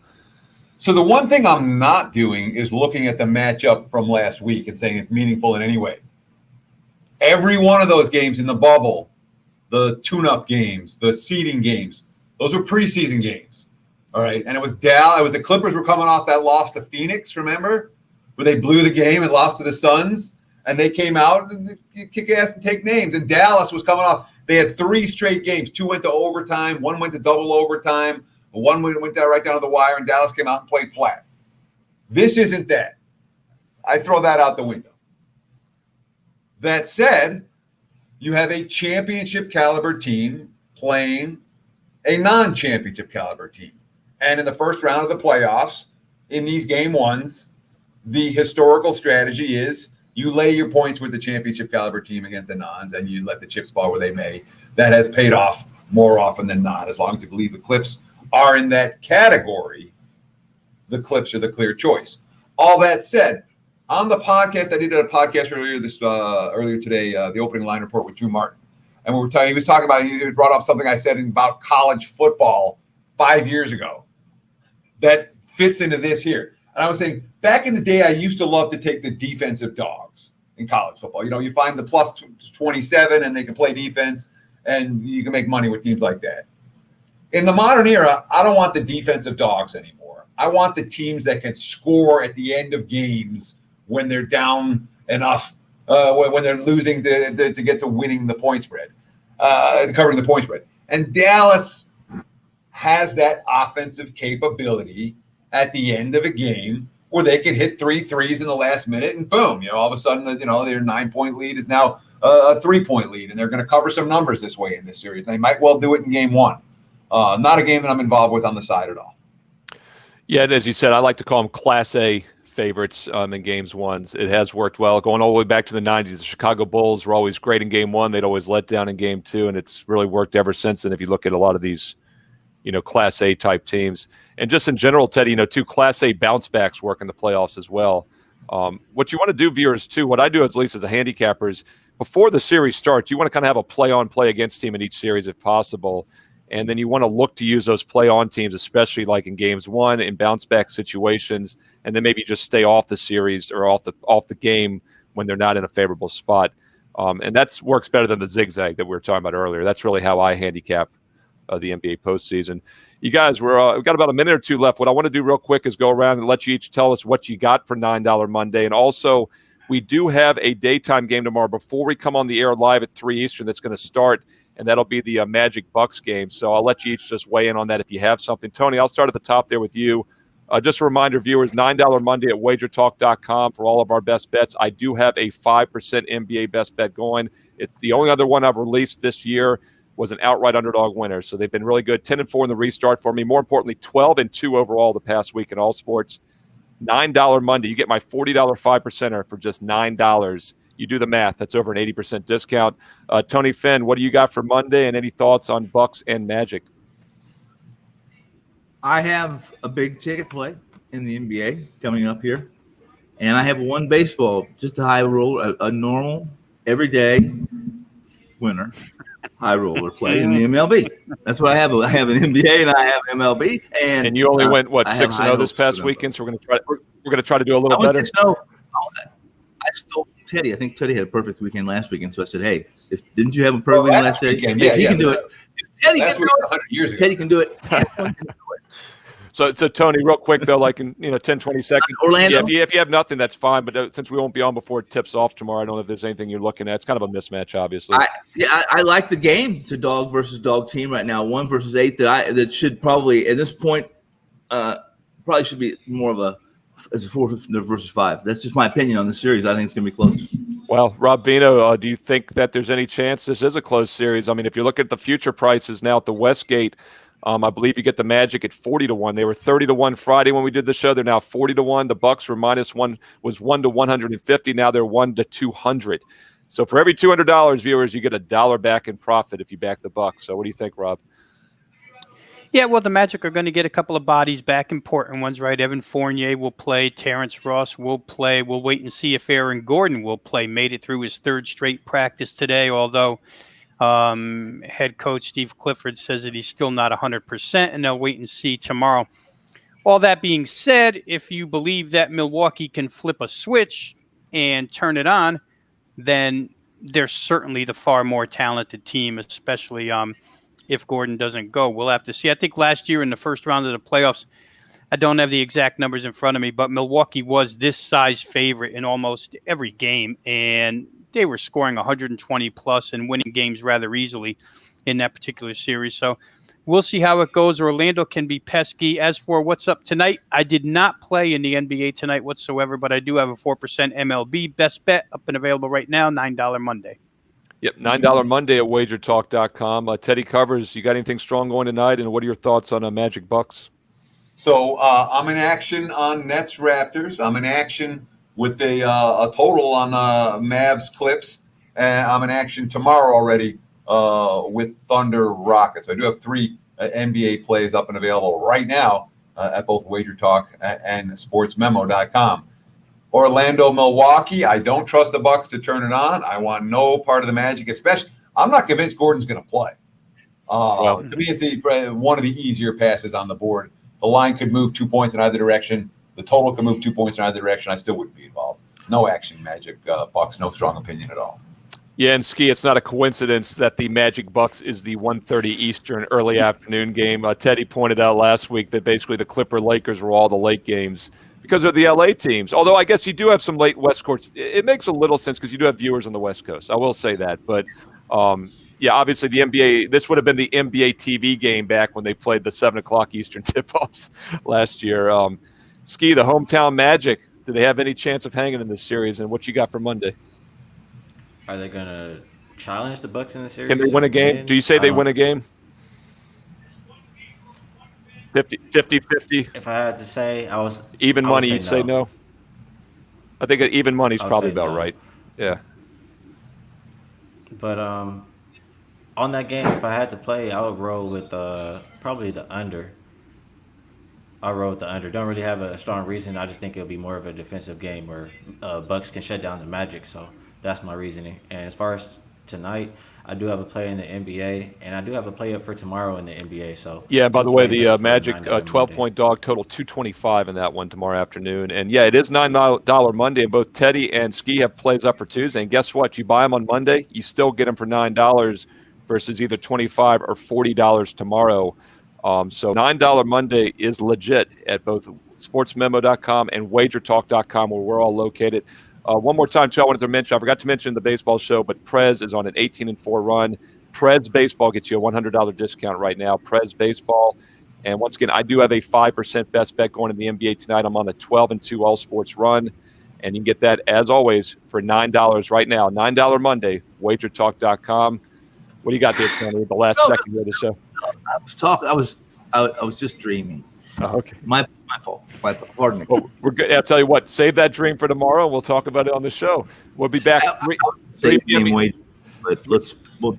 So the one thing I'm not doing is looking at the matchup from last week and saying it's meaningful in any way. Every one of those games in the bubble, the tune-up games, the seeding games, those were preseason games. All right. And it was the Clippers were coming off that loss to Phoenix, remember? Where they blew the game and lost to the Suns. And they came out and kick ass and take names. And Dallas was coming off. They had 3 straight games. 2 went to overtime. 1 went to double overtime. 1 went down right down to the wire. And Dallas came out and played flat. This isn't that. I throw that out the window. That said, you have a championship caliber team playing a non-championship caliber team. And in the first round of the playoffs, in these game ones, the historical strategy is you lay your points with the championship caliber team against the nons and you let the chips fall where they may. That has paid off more often than not. As long as you believe the Clips are in that category, the Clips are the clear choice. All that said, on the podcast, I did a podcast earlier today, the opening line report with Drew Martin. And he was talking about, he brought up something I said about college football 5 years ago that fits into this here. And I was saying, back in the day, I used to love to take the defensive dogs in college football. You find the plus 27 and they can play defense and you can make money with teams like that. In the modern era, I don't want the defensive dogs anymore. I want the teams that can score at the end of games when they're down enough, when they're losing to get to winning the point spread, covering the point spread. And Dallas has that offensive capability at the end of a game where they can hit 3 threes in the last minute and boom, all of a sudden, their 9-point lead is now a 3-point lead, and they're going to cover some numbers this way in this series. They might well do it in game 1. Not a game that I'm involved with on the side at all. Yeah, and as you said, I like to call them Class A favorites in games 1s. It has worked well. Going all the way back to the 90s, the Chicago Bulls were always great in game 1. They'd always let down in game 2, and it's really worked ever since. And if you look at a lot of these Class A type teams. And just in general, Teddy, 2 Class A bounce backs work in the playoffs as well. What you want to do, viewers, too, what I do at least as a handicapper is before the series starts, you want to kind of have a play-on, play-against team in each series if possible. And then you want to look to use those play-on teams, especially like in games 1 in bounce-back situations, and then maybe just stay off the series or off the game when they're not in a favorable spot. And that works better than the zigzag that we were talking about earlier. That's really how I handicap the NBA postseason. You guys, we've got about a minute or 2 left. What I want to do real quick is go around and let you each tell us what you got for $9 Monday. And also, We do have a daytime game tomorrow before we come on the air live at 3 Eastern that's going to start, and that'll be the Magic Bucks game. So I'll let you each just weigh in on that if you have something. Tony, I'll start at the top there with you. Just a reminder, viewers, $9 Monday at WagerTalk.com for all of our best bets. I do have a 5% NBA best bet going. It's the only other one I've released this year was an outright underdog winner. So they've been really good. 10-4 in the restart for me. More importantly, 12-2 overall the past week in all sports. $9 Monday. You get my $40 5%er for just $9. You do the math. That's over an 80% discount. Tony Finn, what do you got for Monday, and any thoughts on Bucks and Magic? I have a big ticket play in the NBA coming up here, and I have one baseball, just a high roll, a normal, everyday winner, high roller play in the MLB. That's what I have. I have an NBA and I have MLB, and you only went 6-0 this past weekend, so we're going to try to do a little better. I stole Teddy. I think Teddy had a perfect weekend last weekend, so I said, "Hey, didn't you have a perfect weekend last weekend? If he can do it, if Teddy can do it, Teddy can do it. Anyone can do it." So Tony, real quick though, like in 10, 20 seconds. Orlando. Yeah, if you have nothing, that's fine. But since we won't be on before it tips off tomorrow, I don't know if there's anything you're looking at. It's kind of a mismatch, obviously. I like the game. It's a dog versus dog team right now. 1 versus 8 that should probably at this point probably should be more of a 4 versus 5. That's just my opinion on the series. I think it's going to be close. Well, Rob Vino, do you think that there's any chance this is a close series? I mean, if you look at the future prices now at the Westgate. I believe you get the Magic at 40-1. They were 30-1 Friday when we did the show. They're now 40-1. The Bucks were -1, was 1-150. Now they're 1-200. So for every $200, viewers, you get $1 back in profit if you back the Bucks. So what do you think, Rob? Yeah, well, the Magic are going to get a couple of bodies back, important ones, right? Evan Fournier will play. Terrence Ross will play. We'll wait and see if Aaron Gordon will play. Made it through his 3rd straight practice today, although head coach Steve Clifford says that he's still not 100%, and they'll wait and see tomorrow. All that being said, if you believe that Milwaukee can flip a switch and turn it on, then they're certainly the far more talented team, especially if Gordon doesn't go. We'll have to see. I think last year in the first round of the playoffs, I don't have the exact numbers in front of me, but Milwaukee was this size favorite in almost every game, and they were scoring 120 plus and winning games rather easily in that particular series. So we'll see how it goes. Orlando can be pesky. As for what's up tonight, I did not play in the NBA tonight whatsoever, but I do have a 4% MLB best bet up and available right now, $9 Monday. Yep, $9 Monday at WagerTalk.com. Teddy Covers, you got anything strong going tonight, and what are your thoughts on Magic Bucks? So I'm in action on Nets Raptors. I'm in action with a total on Mavs Clips, and I'm in action tomorrow already with Thunder Rockets. I do have 3 NBA plays up and available right now at both WagerTalk and SportsMemo.com. Orlando, Milwaukee. I don't trust the Bucks to turn it on. I want no part of the Magic, especially. I'm not convinced Gordon's going to play. To me, it's one of the easier passes on the board. The line could move 2 points in either direction. The total can move 2 points in either direction. I still wouldn't be involved. No action, Magic Bucks. No strong opinion at all. Yeah, and Ski, it's not a coincidence that the Magic Bucks is the 1:30 Eastern early afternoon game. Teddy pointed out last week that basically the Clipper Lakers were all the late games because they're the LA teams. Although I guess you do have some late West Coast. It makes a little sense because you do have viewers on the West Coast. I will say that. But, yeah, obviously the NBA, this would have been the NBA TV game back when they played the 7 o'clock Eastern tip-offs last year. Ski, the hometown Magic, do they have any chance of hanging in this series? And what you got for Monday? Are they going to challenge the Bucks in the series? Can they win a game? Do you say they win a game? 50-50? If I had to say, even money, you'd say no? I think even money's probably about right. Yeah. But on that game, if I had to play, I would roll with probably the under. I'll roll with the under. Don't really have a strong reason. I just think it'll be more of a defensive game where Bucks can shut down the Magic. So that's my reasoning. And as far as tonight, I do have a play in the NBA, and I do have a play up for tomorrow in the NBA. So yeah, by the way, the Magic 12-point dog total 225 in that one tomorrow afternoon. And yeah, it is $9 Monday, and both Teddy and Ski have plays up for Tuesday. And guess what? You buy them on Monday, you still get them for $9 versus either $25 or $40 tomorrow. So $9 Monday is legit at both sportsmemo.com and wagertalk.com, where we're all located. One more time, too, I wanted to mention, I forgot to mention the baseball show, but Prez is on an 18-4 run. Prez Baseball gets you a $100 discount right now. Prez Baseball. And once again, I do have a 5% best bet going in the NBA tonight. I'm on a 12-2 all sports run. And you can get that, as always, for $9 right now. $9 Monday, WagerTalk.com. What do you got there, Tony, the last second of the show? I was just dreaming. Oh, okay. My fault. Pardon me. Well, we're good. I'll tell you what, save that dream for tomorrow, and we'll talk about it on the show. We'll be back. 3 p.m. But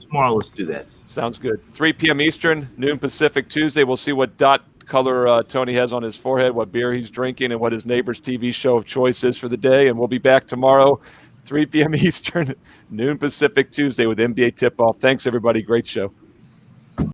tomorrow let's do that. Sounds good. 3 p.m. Eastern, noon Pacific Tuesday. We'll see what dot color Tony has on his forehead, what beer he's drinking, and what his neighbor's TV show of choice is for the day. And we'll be back tomorrow, 3 p.m. Eastern, noon Pacific Tuesday with NBA Tip-Off. Thanks, everybody. Great show.